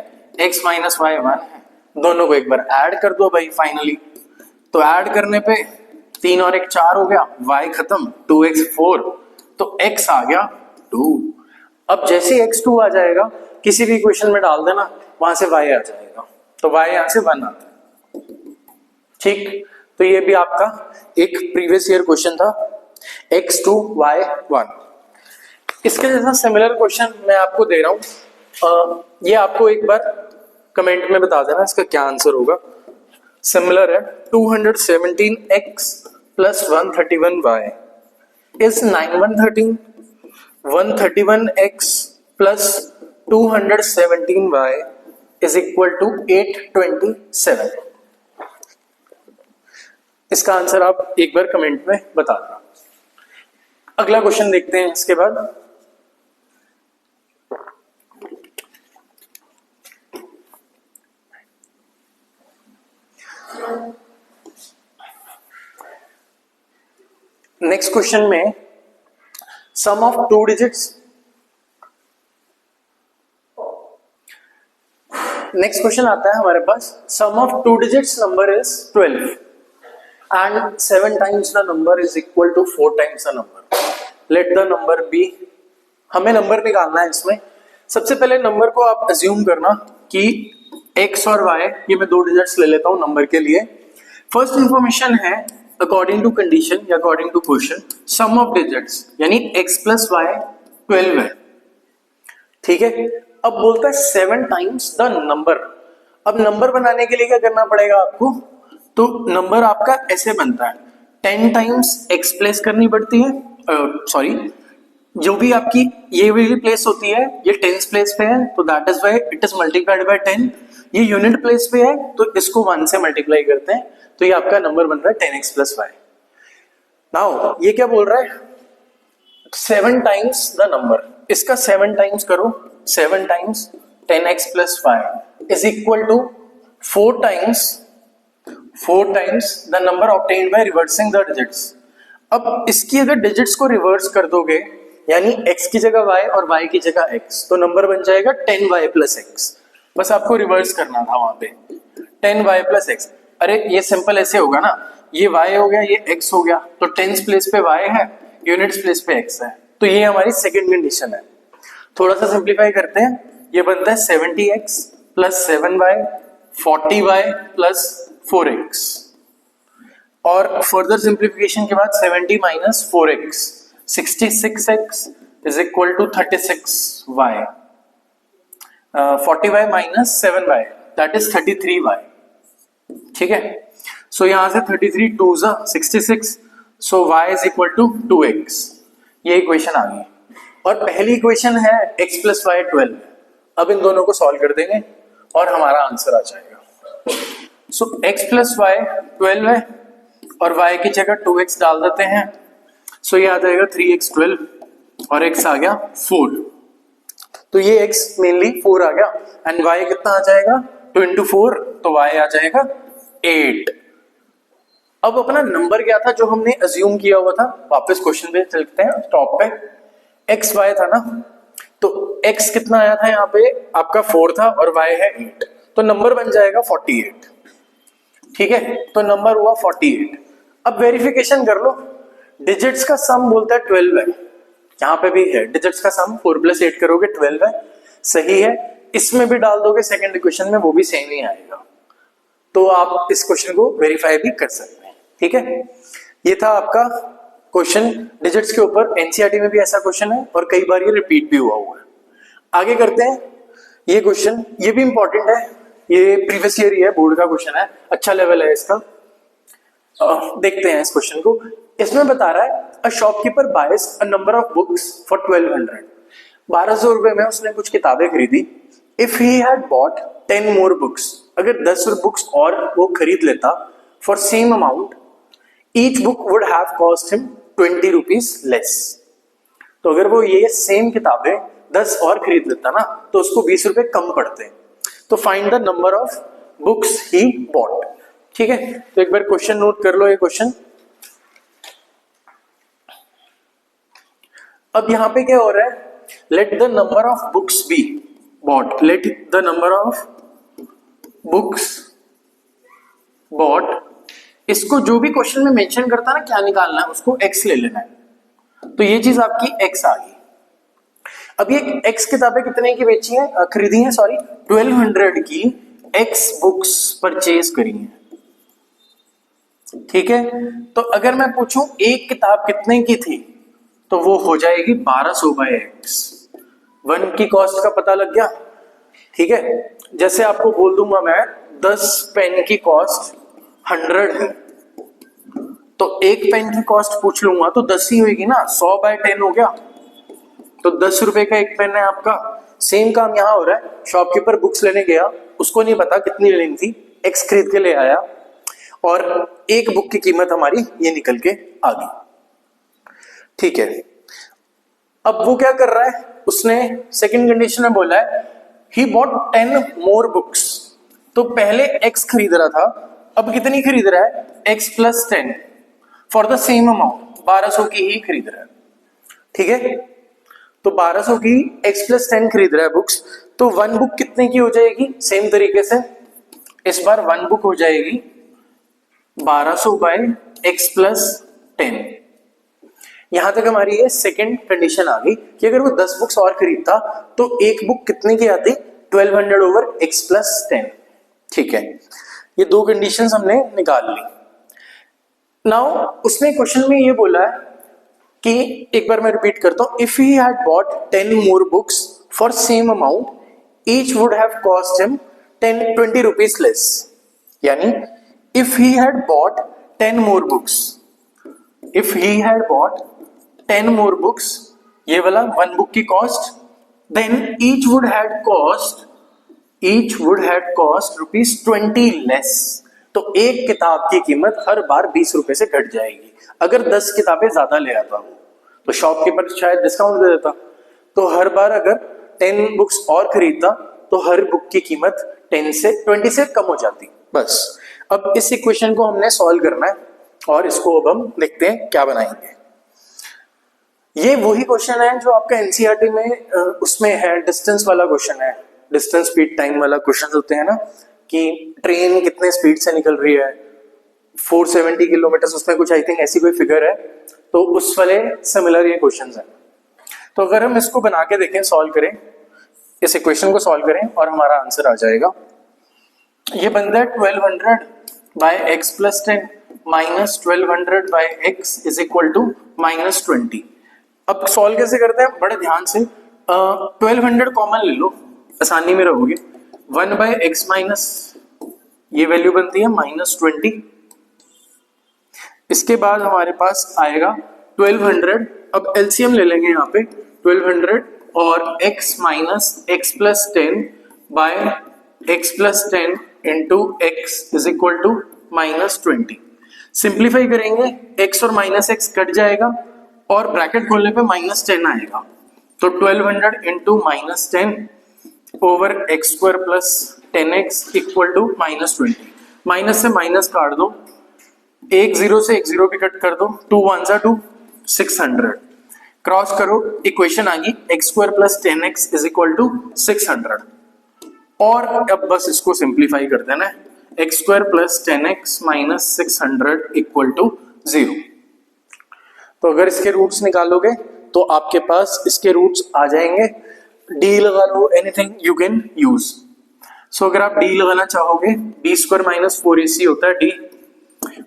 x माइनस वाई 1 है, दोनों को एक बार ऐड कर दो भाई फाइनली। तो ऐड करने पे 3 और 1 4 हो गया, y खत्म, 2x 4, तो x आ गया 2। अब जैसे x2 आ जाएगा किसी भी इक्वेशन में डाल देना, वहां से y आ जाएगा, तो y यहां से 1 आता है, ठीक। तो ये भी आपका एक प्रीवियस ईयर क्वेश्चन था, x2 y1। इसके जैसा सिमिलर क्वेश्चन मैं आपको दे रहा हूं, ये आपको एक बार कमेंट में बता देना इसका क्या आंसर होगा। सिमिलर है, 217x plus 131y is 9113, 131x plus 217y is equal to 827। इसका आंसर आप एक बार कमेंट में बता देना। अगला क्वेश्चन देखते हैं इसके बाद। नेक्स्ट क्वेश्चन में sum of two digits, next question आता है हमारे पास, sum of two digits number is 12 and 7 times the number is equal to 4 times the number. Let the number be, हमें नंबर निकालना है इसमें। सबसे पहले नंबर को आप अज्यूम करना कि x और y, ये मैं दो डिजिट्स ले लेता हूं नंबर के लिए। फर्स्ट इंफॉर्मेशन है अकॉर्डिंग टू कंडीशन या according to question, sum of digits यानी x प्लस वाई 12 है, ठीक है। अब बोलता है 7 टाइम्स द नंबर। अब नंबर बनाने के लिए क्या करना पड़ेगा आपको, तो नंबर आपका ऐसे बनता है, 10 टाइम्स x प्लेस करनी पड़ती है, सॉरी जो भी आपकी ये वाली प्लेस होती है ये टेंस प्लेस पे है, तो that is why it is multiplied by 10। ये यूनिट प्लेस पे है तो इसको 1 से मल्टीप्लाई करते हैं, तो ये आपका नंबर बन रहा है 10x प्लस वाई। नाउ ये क्या बोल रहा है, 7 टाइम्स द नंबर, इसका 7 टाइम्स करो, 7 times 10x plus y is equal to 4 times the number obtained by reversing the digits. अब इसकी अगर डिजिट्स को रिवर्स कर दोगे, यानी x की जगह y और y की जगह x, तो नंबर बन जाएगा 10y प्लस x। बस आपको रिवर्स करना था वहां पे, 10y प्लस x। अरे ये सिंपल ऐसे होगा ना, ये y हो गया, ये x हो गया, तो टेंस प्लेस पे y है, यूनिट्स प्लेस पे x है, तो ये हमारी सेकेंड कंडीशन है। थोड़ा सा सिंप्लीफाई करते हैं, ये बनता है 70x plus 7y 40y plus 4x, और फर्दर सिंप्लीफिकेशन के बाद 70 minus 4x 66x is equal to 36y, 40y minus 7y that is 33y, ठीक है। सो यहां से 33 2 66, so y is equal to 2x, ये इक्वेशन आ गई। और पहली इक्वेशन है x प्लस वाई 12। अब इन दोनों को सॉल्व कर देंगे और हमारा आंसर आ जाएगा। सो x प्लस वाई 12 है और y की जगह 2x डाल देते हैं, सो ये आ जाएगा 3x 12 और x आ गया 4, तो ये x मेनली 4 आ गया, एंड y कितना आ जाएगा 2 into 4, तो y आ जाएगा 8। अब अपना नंबर क्या था जो हमने अज्यूम किया हुआ था, वापस क्वेश्चन पे चलते हैं, टॉप पे x y था ना, तो x कितना आया था यहाँ पे आपका 4 था और y है 8, तो नंबर बन जाएगा 48, ठीक है। तो नंबर हुआ 48। अब वेरिफिकेशन कर लो, डिजिट्स का सम बोलता है 12 है, यहाँ पे भी है डिजिट्स का सम 4 प्लस 8 करोगे 12 है, सही है। इसमें भी डाल दोगे सेकंड इक्वेशन में, वो भी सेम ही आएगा, तो आप इस क्वेश्चन को वेरीफाई भी कर सकते हैं, ठीक है। ये था आपका क्वेश्चन डिजिट्स के ऊपर, एनसीईआरटी में भी ऐसा क्वेश्चन है और कई बार ये रिपीट भी हुआ है। आगे करते हैं, ये क्वेश्चन ये भी इंपॉर्टेंट है, ये प्रीवियस ईयर ही है, बोर्ड का क्वेश्चन है, अच्छा लेवल है इसका। देखते हैं इस क्वेश्चन को। इसमें बता रहा है a shopkeeper bias a number of books for 1200, 1200 रुपए में उसने कुछ किताबें खरीदी। If he had bought 10 more books, अगर 10 बुक्स और वो खरीद लेता for same amount each book would have cost him 20 rupees less. तो अगर वो ये सेम किताबें 10 और खरीद लेता ना तो उसको 20 रुपए कम पड़ते। तो find the number of books he bought. ठीक है, तो एक बार क्वेश्चन नोट कर लो ये क्वेश्चन। अब यहां पे क्या हो रहा है, let the number of books be bought, let the number of books bought, इसको जो भी क्वेश्चन में मेंशन करता है ना क्या निकालना है उसको x ले लेना है। तो ये चीज आपकी x आ गई। अब ये x किताबें कितने की बेची है, खरीदी है, सॉरी 1200 की x बुक्स परचेज करी है। ठीक है, तो अगर मैं पूछूं एक किताब कितने की थी तो वो हो जाएगी 1200 बाय x। 1 की कॉस्ट का पता लग गया। ठीक है, जैसे आपको बोल दूंगा मैं 10 पेन की कॉस्ट 100 है, तो एक पेन की कॉस्ट पूछ लूंगा तो 10 ही होगी ना, 100 बाय 10 हो गया, तो 10 रुपए का एक पेन है आपका। सेम काम यहां हो रहा है, शॉपकीपर बुक्स लेने गया, उसको नहीं पता कितनी लेनी थी, x खरीद के ले आया और एक बुक की कीमत हमारी ये निकल के आ गई। ठीक है, अब वो क्या कर रहा है, उसने सेकंड कंडीशन में बोला है ही बॉट 10 मोर बुक्स। तो पहले x खरीद रहा था, अब कितनी खरीद रहा है, x plus 10 for the same amount, 1200 की ही खरीद रहा है। ठीक है, तो 1200 की x प्लस 10 खरीद रहा है बुक्स, तो 1 बुक कितने की हो जाएगी, सेम तरीके से इस बार 1 बुक हो जाएगी 1200 बाय x प्लस 10। यहां तक हमारी ये सेकंड कंडीशन आ गई कि अगर वो 10 बुक्स और खरीदता तो एक बुक कितने की आती, 1200 ओवर x प्लस 10। ठीक है, ये दो कंडीशंस हमने निकाल ली। नाउ उसने क्वेश्चन में ये बोला है कि एक बार मैं रिपीट करता हूं, if he had bought 10 more books for same amount each would have cost him 20 rupees less. यानी if he had bought 10 more books, if he had bought 10 more books, ये वाला 1 बुक की cost, then each would had cost rupees 20 less. तो एक किताब की कीमत हर बार 20 रुपए से घट जाएगी। अगर 10 किताबें ज्यादा ले आता वो तो शॉपकीपर शायद डिस्काउंट दे देता, तो हर बार अगर 10 बुक्स और खरीदता तो हर बुक की कीमत 20 से कम हो जाती। बस अब इस इक्वेशन को हमने सॉल्व करना है और इसको अब हम देखते हैं क्या बनाएंगे। ये वही क्वेश्चन है जो आपका एनसीईआरटी में उसमें है, डिस्टेंस वाला क्वेश्चन है, डिस्टेंस स्पीड टाइम वाला क्वेश्चन होते हैं ना, कि ट्रेन कितने स्पीड से निकल रही है, 470 किलोमीटर, उसमें कुछ आई थिंक ऐसी कोई फिगर है, तो उस वाले सिमिलर ये क्वेश्चंस हैं। तो अगर हम इसको बना के देखें, सॉल्व करें, इस इक्वेशन को सॉल्व करें और हमारा आंसर आ जाएगा। ये बनता है 1200 by x plus 10 minus 1200 by x is equal to minus 20। अब सॉल्व कैसे करते हैं, बड़े ध्यान से 1200 कॉमन ले लो, आसानी में रहोगे। 1 बाय एक्स माइनस ये वैल्यू बनती है माइनस 20। इसके बाद हमारे पास आएगा 1200, अब एलसीएम ले लेंगे यहाँ पे 1200 और x minus x plus 10 by x plus 10 into x is equal to minus 20। Simplify करेंगे, x और माइनस एक्स कट जाएगा और ब्रैकेट खोलने पे माइनस 10 आएगा, तो 1200 into minus 10 over x square plus 10x equal to minus 20। Minus से minus काट दो, एक जीरो से एक जीरो भी कट कर दो, 2 1 2 600 क्रॉस करो, इक्वेशन आ गई x square plus 10x is equal to 600। और अब बस इसको सिंप्लीफाई कर देना है, x square plus 10x minus 600 equal to 0। तो अगर इसके रूट्स निकालोगे तो आपके पास इसके रूट्स आ जाएंगे। डी लगा लो, एनीथिंग यू कैन यूज। सो अगर आप डी लगाना चाहोगे, बी स्क्वायर माइनस 4ac होता है डी,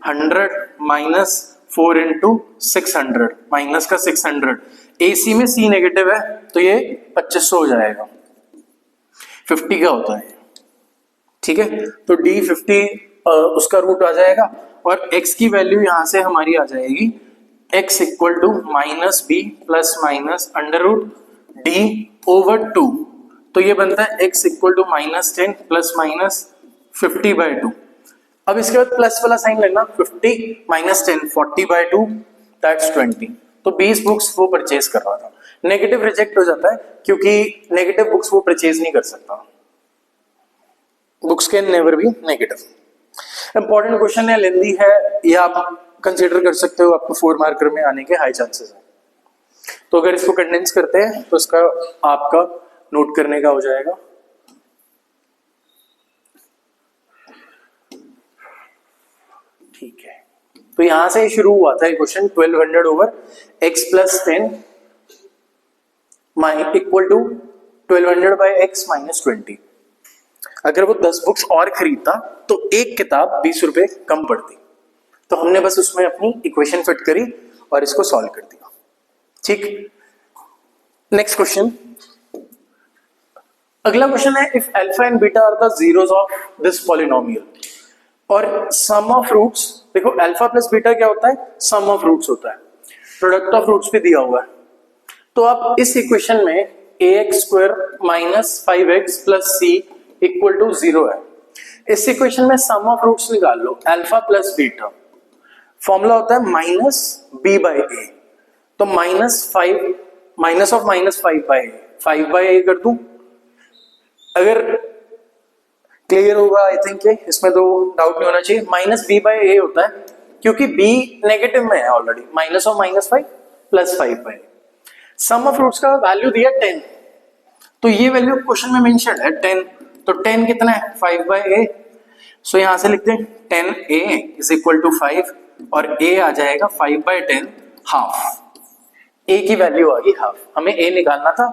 100 माइनस 4 इंटू 600 माइनस का 600, ac में c नेगेटिव है तो ये 2500 हो जाएगा, 50 का होता है। ठीक है, तो डी 50 उसका रूट आ जाएगा और x की वैल्यू यहां से हमारी आ जाएगी x equal to minus b plus minus under root D over 2। तो ये बनता है x equal to minus 10 plus minus 50 by 2। अब इसके बाद प्लस वाला साइन लगना, 50 माइनस 10, 40/2 दैट्स 20। तो 20 बुक्स वो परचेज कर रहा था। नेगेटिव रिजेक्ट हो जाता है क्योंकि नेगेटिव बुक्स वो परचेज नहीं कर सकता। Books can never be negative. Important question है, लेंदी है, ये आप कंसीडर कर सकते हो, आपको 4 मार्कर में आने के हाई चांसेस है। तो अगर इसको कंडेंस करते हैं तो इसका आपका नोट करने का हो जाएगा। ठीक है, तो यहां से शुरू हुआ था question 1200 over x plus 10 equal to 1200 by x minus 20। अगर वो 10 बुक्स और खरीदता तो एक किताब 20 रुपए कम पड़ती। तो हमने बस उसमें अपनी इक्वेशन फिट करी और इसको सॉल्व कर दिया। ठीक, नेक्स्ट क्वेश्चन। अगला क्वेश्चन है, if alpha and beta are the zeros of this polynomial और सम ऑफ रूट्स, देखो अल्फा प्लस बीटा क्या होता है, सम ऑफ रूट्स होता है, प्रोडक्ट ऑफ रूट्स भी दिया हुआ है। तो आप इस इक्वेशन में ax² minus 5x plus c equal to 0 है। इस इक्वेशन में सम ऑफ रूट्स निकाल लो, अल्फा प्लस बीटा, फॉर्मूला होता है माइनस b बाई ए। तो -5 माइनस ऑफ -5/a कर दूं। अगर क्लियर होगा आई थिंक, इसमें तो डाउट नहीं होना चाहिए। -b/a होता है क्योंकि b नेगेटिव में है already, minus of -5 plus 5/a। Sum of roots का वैल्यू दिया 10, तो ये वैल्यू क्वेश्चन में मेंशन है 10। तो 10 कितना है, 5/a। सो यहां से लिखते हैं 10a इज इक्वल टू 5 और a आ जाएगा 5/10 हाफ। a की वैल्यू आ गई हाफ। हमें a निकालना था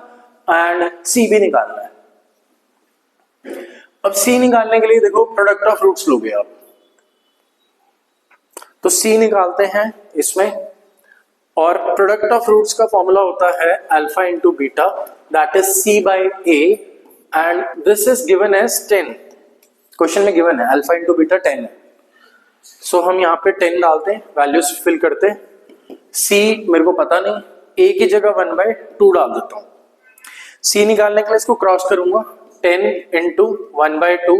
एंड c भी निकालना है। अब c निकालने के लिए देखो प्रोडक्ट ऑफ रूट्स लोगे आप, तो c निकालते हैं इसमें, और प्रोडक्ट ऑफ रूट्स का फॉर्मूला होता है alpha into beta that is c by a and this is given as 10। Question में गिवन है अल्फा इंटू बीटा 10 है। सो हम यहाँ पे 10 डालते हैं, वैल्यूज फिल करते हैं। c मेरे को पता नहीं, a की जगह 1/2 डाल देता हूँ। c निकालने के लिए इसको क्रॉस करूंगा, 10 into 1/2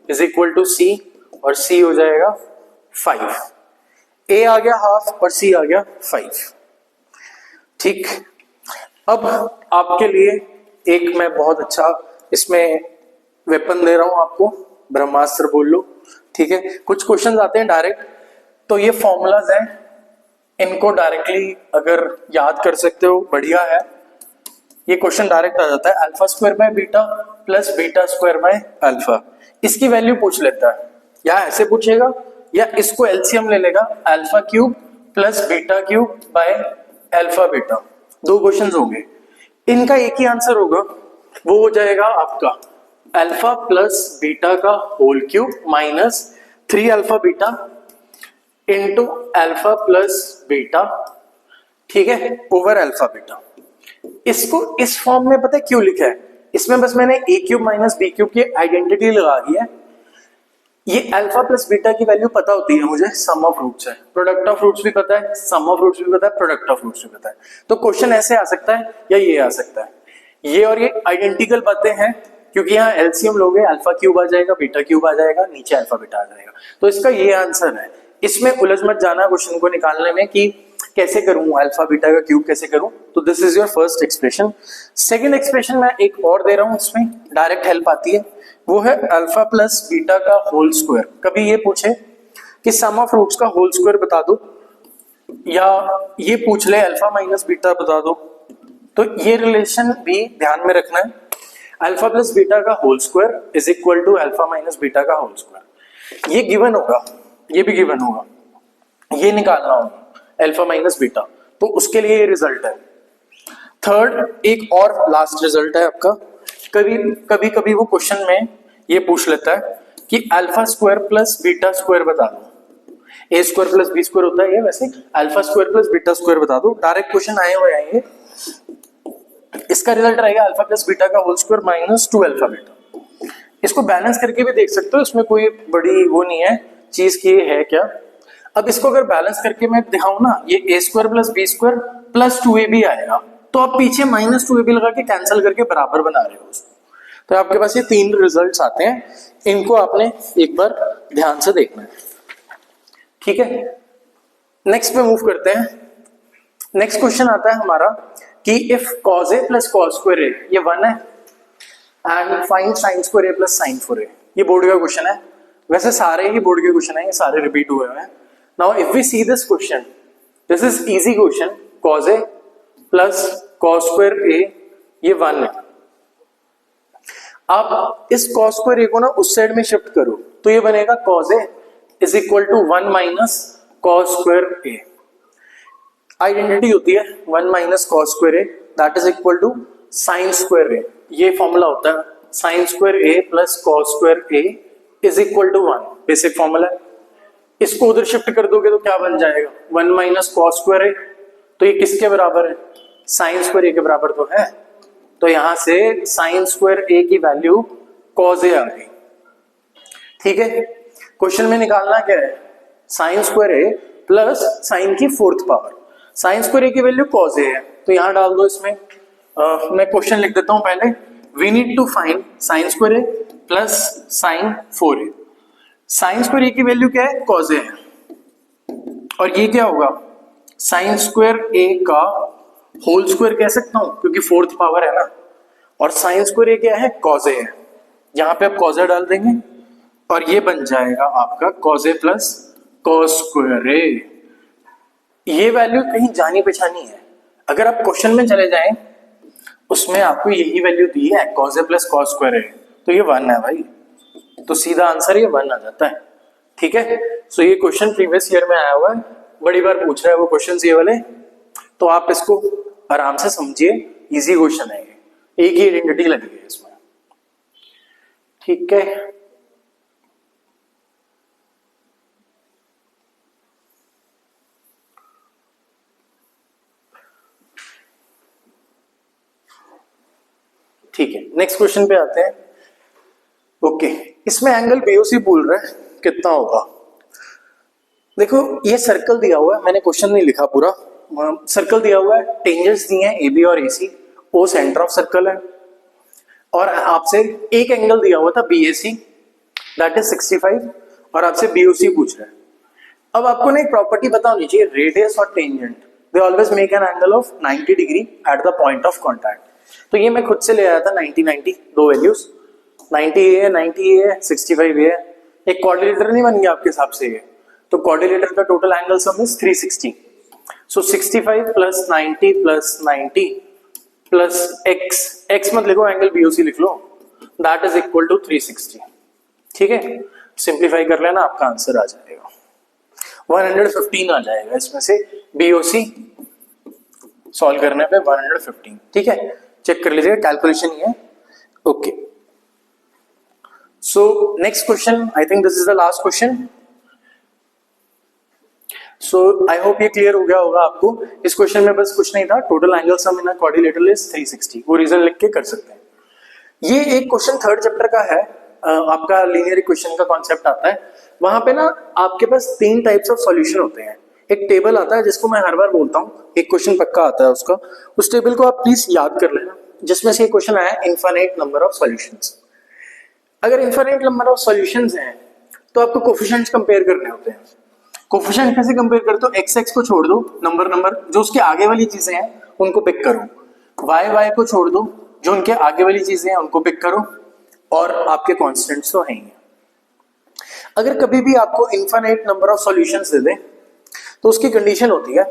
is equal to c और c हो जाएगा 5। a आ गया हाफ और c आ गया 5। ठीक, अब आपके लिए एक मैं बहुत अच्छा इसमें वेपन दे रहा हूं आपको, ब्रह्मास्त्र बोल लो। ठीक है, कुछ क्वेश्चंस आते हैं डायरेक्ट, तो ये फॉर्मूलाज हैं, इनको डायरेक्टली अगर याद कर सकते हो बढ़िया है। ये क्वेश्चन डायरेक्ट आ जाता है, α² by beta plus β² by alpha. इसकी वैल्यू पूछ लेता है, या ऐसे पूछेगा या इसको एलसीएम ले लेगा, α³ प्लस β³ बाय अल्फा बीटा। दो क्वेश्चन होंगे, इनका एक ही आंसर होगा, वो हो जाएगा आपका अल्फा प्लस बीटा का whole cube minus 3α beta into alpha plus beta, ठीक है, ओवर अल्फा बीटा। इसको इस फॉर्म में पता है क्यों लिखा है, इसमें बस मैंने a³ माइनस b³ की आइडेंटिटी लगा दी है। ये अल्फा प्लस बीटा की वैल्यू पता होती है मुझे, सम ऑफ रूट्स है, प्रोडक्ट ऑफ रूट्स भी पता है, सम ऑफ रूट्स भी पता है, प्रोडक्ट ऑफ रूट्स भी पता है। तो क्वेश्चन ऐसे आ सकता है या ये आ सकता है। ये और ये आइडेंटिकल बातें हैं क्योंकि यहाँ एलसीएम लोगे, α³ आ जाएगा, β³ आ जाएगा, नीचे अल्फा बीटा आ जाएगा। तो इसका ये आंसर है। इसमें उलझ मत जाना क्वेश्चन को निकालने में कि कैसे करूं, अल्फा बीटा का क्यूब कैसे करूं। तो this is your first expression. Second expression मैं एक और दे रहा हूं, इसमें डायरेक्ट हेल्प आती है, वो है अल्फा प्लस बीटा का होल स्क्वायर। कभी ये पूछे कि सम ऑफ रूट्स का होल स्क्वायर बता दो, या ये पूछ ले अल्फा माइनस बीटा बता दो, तो ये रिलेशन भी ध्यान में रखना है। अल्फा प्लस बीटा का whole square is equal to alpha minus beta का होल स्क्वायर। ये गिवन होगा, ये भी गिवन होगा, ये निकालना होगा अल्फा माइनस बीटा, तो उसके लिए ये रिजल्ट है। थर्ड एक और लास्ट रिजल्ट है आपका, कभी वो क्वेश्चन में ये पूछ लेता है कि alpha square plus beta square बता दो। a² प्लस b² होता है ये, वैसे alpha square plus beta square बता दो। डायरेक्ट क्वेश्चन आए हुए आएंगे, इसका रिजल्ट रहेगा अल्फा प्लस बीटा का होल स्क्वायर माइनस 2α बीटा। इसको बैलेंस करके भी देख सकते हो, इसमें कोई बड़ी वो नहीं है चीज की है क्या। अब इसको अगर बैलेंस करके मैं दिखाऊं ना, ये a² plus b² plus 2ab आएगा, तो आप पीछे माइनस 2ab लगा के कैंसिल करके बराबर बना रहे हो उसको। तो आपके पास ये 3 रिजल्ट्स आते हैं, इनको आपने एक बार ध्यान से देखना है। ठीक है, नेक्स्ट पे मूव करते हैं। नेक्स्ट क्वेश्चन आता है हमारा कि if cos a plus cos square a ये 1 है and find sin square a plus sin 4a, ये बोर्ड का क्वेश्चन है। वैसे सारे ही बोर्ड के क्वेश्चन है, ये सारे रिपीट हुए हैं। Now if we see this question, this is easy question, cos a plus cos square a ये 1 है। आप इस cos स्क्वायर a को ना उस साइड में शिफ्ट करो तो ये बनेगा cos a is equal to 1 minus cos square a। Identity होती है 1 minus cos square a that is equal to sin square a। ये फॉर्मूला होता है sin square a plus cos square a is equal to 1, basic formula है। इसको उधर shift कर दोगे तो क्या बन जाएगा 1 माइनस cos स्क्वायर a, तो ये किसके बराबर है sin स्क्वायर a के बराबर तो है, तो यहां से sin स्क्वायर a की वैल्यू cos a आ गई। ठीक है, क्वेश्चन में निकालना क्या है sin square a plus sin की 4th power, sin square a की वैल्यू cos a है तो यहां डाल दो इसमें। मैं क्वेश्चन लिख देता हूं पहले, we need to find sin square a plus sin 4a। sin square a की वैल्यू क्या है cos a है और ये क्या होगा sin स्क्वायर a का होल स्क्वायर कह सकता हूं क्योंकि 4th पावर है ना, और sin स्क्वायर a क्या है cos a है, यहां पे आप cos a डाल देंगे और ये बन जाएगा आपका cos a plus cos square a। ये वैल्यू कहीं जानी पहचानी है, अगर आप क्वेश्चन में चले जाएं उसमें आपको यही वैल्यू दी है cos a plus cos square a, तो ये 1 है भाई, तो सीधा आंसर ये 1 आ जाता है। ठीक है, सो ये क्वेश्चन प्रीवियस ईयर में आया हुआ है, बड़ी बार पूछ रहा है वो क्वेश्चन ये वाले, तो आप इसको आराम से समझिए, इजी क्वेश्चन है ये, एक ही आइडेंटिटी लगी है इसमें। ठीक है, ठीक है, नेक्स्ट क्वेश्चन पे आते हैं। ओके, इसमें एंगल बीओसी बोल रहा है कितना होगा। देखो ये सर्कल दिया हुआ है, मैंने क्वेश्चन नहीं लिखा पूरा, सर्कल दिया हुआ है, टेंजेंट्स दिए हैं ए बी और AC, O centre of circle है, और आपसे एक एंगल दिया हुआ था बीएसी दैट इज 65 और आपसे बीओसी पूछ रहा है। अब आपको ना एक प्रॉपर्टी पता होनी चाहिए, रेडियस और tangent they always make an angle of 90 degree at the point of contact. तो ये मैं खुद से ले आया था 90 दो वैल्यूज, 90 है 65 है, एक क्वाड्रिलेटरल नहीं बन गया आपके हिसाब से ये, तो क्वाड्रिलेटरल का total angle sum is 360। So 65 plus 90 plus 90 plus x मत लिखो, एंगल बीओसी लिख लो, दैट इज इक्वल टू 360। ठीक है, सिंप्लीफाई कर लेना, आपका आंसर आ जाएगा 115 आ जाएगा इसमें से, बीओसी सॉल्व करने पे 115। ठीक है, चेक कर लीजिएगा, कैलकुलेशन ही है। Okay, so next question, I think this is the last question. So I hope ये क्लियर हो गया होगा आपको। इस क्वेश्चन में बस कुछ नहीं था, total angle sum in a quadrilateral is 360, वो रीजन लिख के कर सकते हैं। ये एक क्वेश्चन 3rd चैप्टर का है, आपका लीनियर इक्वेशन का कॉन्सेप्ट आता है, वहां पे ना आपके पास 3 टाइप्स ऑफ सॉल्यूशन होते हैं। एक टेबल आता है जिसको मैं हर बार बोलता हूँ, एक क्वेश्चन पक्का आता है उसका, उस टेबल को आप प्लीज याद कर लेना, जिसमें से क्वेश्चन आया इनफाइनाइट नंबर ऑफ सॉल्यूशंस। अगर इनफाइनाइट नंबर ऑफ सॉल्यूशंस हैं तो आपको कोफिशिएंट्स कंपेयर करने होते हैं। कोफिशिएंट कैसे कंपेयर करते हो, एक्स को छोड़ दो, नंबर जो उसके आगे वाली चीजें हैं उनको पिक करो, वाई को छोड़ दो, जो उनके आगे वाली चीजें हैं उनको पिक करो, और आपके कांस्टेंट्स तो हैं। अगर कभी भी आपको इनफाइनाइट नंबर ऑफ सॉल्यूशंस दे दे तो उसकी कंडीशन होती है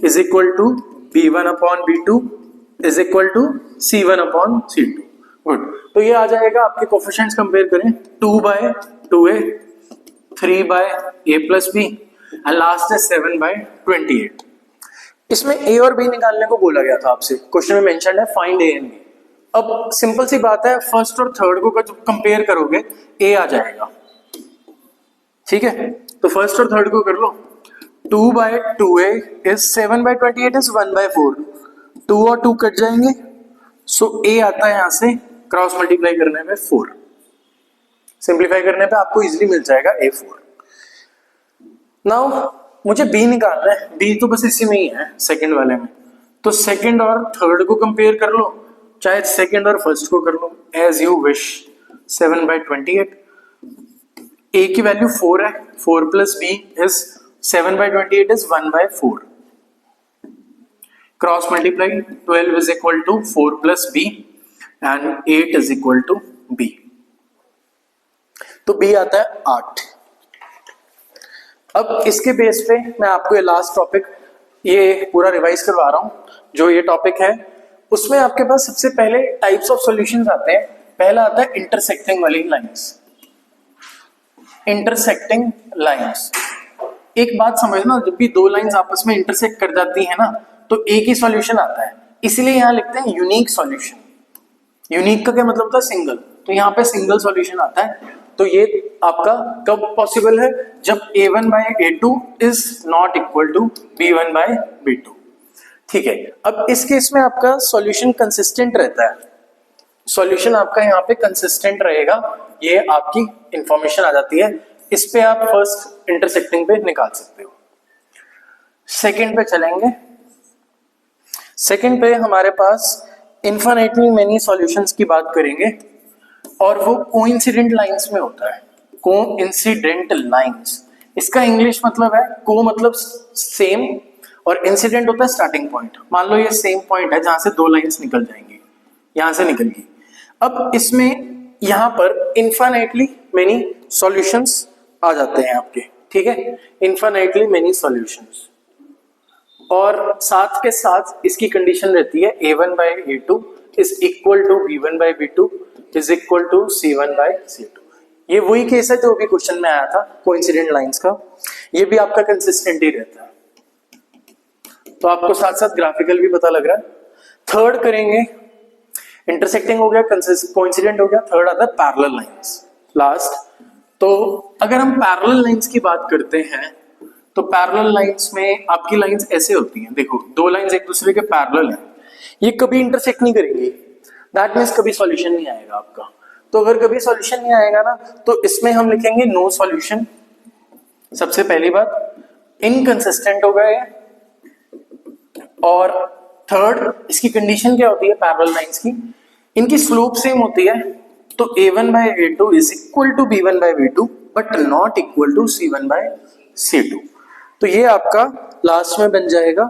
is equal to b1 upon b2 is equal to c1 upon c2। Good, तो ये आ जाएगा, आपके कोफिशिएंट्स कंपेयर करें 2/2a, 3/a plus b and last है 7/28। इसमें a और b निकालने को बोला गया था आपसे, क्वेश्चन में मेंशन है फाइंड a एंड b। अब सिंपल सी बात है, फर्स्ट और थर्ड को जब कंपेयर करोगे a आ जाएगा। ठीक है, तो फर्स्ट और थर्ड को कर लो, 2/2a इज 7/28 इज 1/4, 2 और 2 कट जाएंगे, सो a आता है यहां से क्रॉस मल्टीप्लाई करने पे 4, सिंप्लीफाई करने पे आपको इजीली मिल जाएगा a4। नाउ मुझे b निकालना है, b तो बस इसी में ही है सेकंड वाले में, तो सेकंड और थर्ड को कंपेयर कर लो, चाहे सेकंड और फर्स्ट को कर लो, एज यू विश। 7/28 a की वैल्यू 4 है, 4 plus b is 7/28 is 1/4. Cross multiply 12 is equal to 4 plus b and 8 is equal to b. तो b आता है 8. अब इसके बेस पे मैं आपको ये लास्ट टॉपिक ये पूरा रिवाइज करवा रहा हूं. जो ये टॉपिक है उसमें आपके पास सबसे पहले टाइप्स ऑफ सॉल्यूशंस आते हैं. पहला आता है इंटरसेक्टिंग वाली लाइंस. इंटरसेक्टिंग लाइंस, एक बात समझना, जब भी दो लाइंस आपस में इंटरसेक्ट कर जाती है ना तो एक ही सॉल्यूशन आता है. इसलिए यहां लिखते हैं यूनिक सॉल्यूशन. यूनिक का क्या मतलब होता है? सिंगल. तो यहाँ पे सिंगल सॉल्यूशन आता है. तो ये आपका कब पॉसिबल है? जब a1/a2 is not equal to b1/b2. ठीक है. अब इस केस में आपका सॉल्यूशन कंसिस्टेंट रहता है. सॉल्यूशन आपका यहाँ पे कंसिस्टेंट रहेगा. ये आपकी इंफॉर्मेशन आ जाती है. इस पे आप फर्स्ट इंटरसेक्टिंग पे निकाल सकते हो. सेकंड पे चलेंगे. सेकंड पे हमारे पास इनफाइनाइटली मेनी सॉल्यूशंस की बात करेंगे और वो कोइंसिडेंट लाइंस में होता है. कोइंसिडेंट लाइंस, इसका इंग्लिश मतलब है को मतलब सेम और इंसिडेंट होता है स्टार्टिंग पॉइंट. मान लो ये सेम पॉइंट है जहां से दो लाइंस निकल जाएंगी, यहां से निकल गई. अब इसमें यहां पर इनफाइनाइटली मेनी सॉल्यूशंस आ जाते हैं आपके. ठीक है, इनफाइनाइटली मेनी सॉल्यूशंस. और साथ के साथ इसकी कंडीशन रहती है a1/a2 is equal to b1/b2 is equal to c1/c2. ये वही केस है जो अभी क्वेश्चन में आया था कोइंसिडेंट लाइंस का. ये भी आपका कंसिस्टेंट ही रहता है. तो आपको साथ साथ ग्राफिकल भी पता लग रहा है. थर्ड करेंगे, इंटरसेक्टिंग हो गया, कोइंसिडेंट हो गया. थर्ड आता है पैरेलल लाइंस, लास्ट. तो अगर हम पैरेलल लाइंस की बात करते हैं तो पैरेलल लाइंस में आपकी लाइंस ऐसे होती हैं. देखो, दो लाइंस एक दूसरे के पैरेलल हैं, ये कभी इंटरसेक्ट नहीं करेंगी. दैट मीन्स कभी सॉल्यूशन नहीं आएगा आपका. तो अगर कभी सॉल्यूशन नहीं आएगा ना तो इसमें हम लिखेंगे नो सॉल्यूशन. सबसे पहली बात, इनकंसिस्टेंट हो गया. और थर्ड, इसकी कंडीशन क्या होती है पैरेलल लाइंस की? इनकी स्लोप सेम होती है. तो a1/a2 is equal to b1/b2 but not equal to c1/c2. तो ये आपका लास्ट में बन जाएगा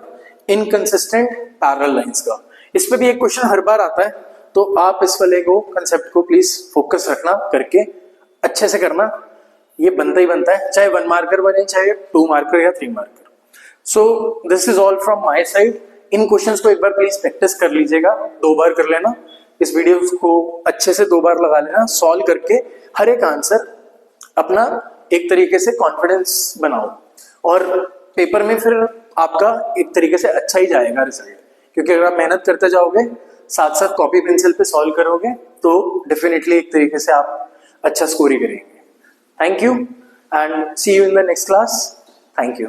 इनकंसिस्टेंट पैरेलल लाइंस का. इस पे भी एक क्वेश्चन हर बार आता है, तो आप इस वाले को कंसेप्ट को प्लीज फोकस रखना करके अच्छे से करना. ये बनता ही बनता है, चाहे 1 मार्कर बने, चाहे 2 मार्कर या 3 marker. So this is all from my side. In questions को एक बार प्लीज प्रैक्टिस कर लीजिएगा, 2 बार कर लेना. इस वीडियो को अच्छे से 2 बार लगा लेना. सॉल्व करके हर एक आंसर अपना एक तरीके से कॉन्फिडेंस बनाओ और पेपर में फिर आपका एक तरीके से अच्छा ही जाएगा रिजल्ट. क्योंकि अगर आप मेहनत करते जाओगे, साथ साथ कॉपी पेंसिल पे सॉल्व करोगे, तो डेफिनेटली एक तरीके से आप अच्छा स्कोर ही करेंगे. Thank you and see you in the next class. Thank you.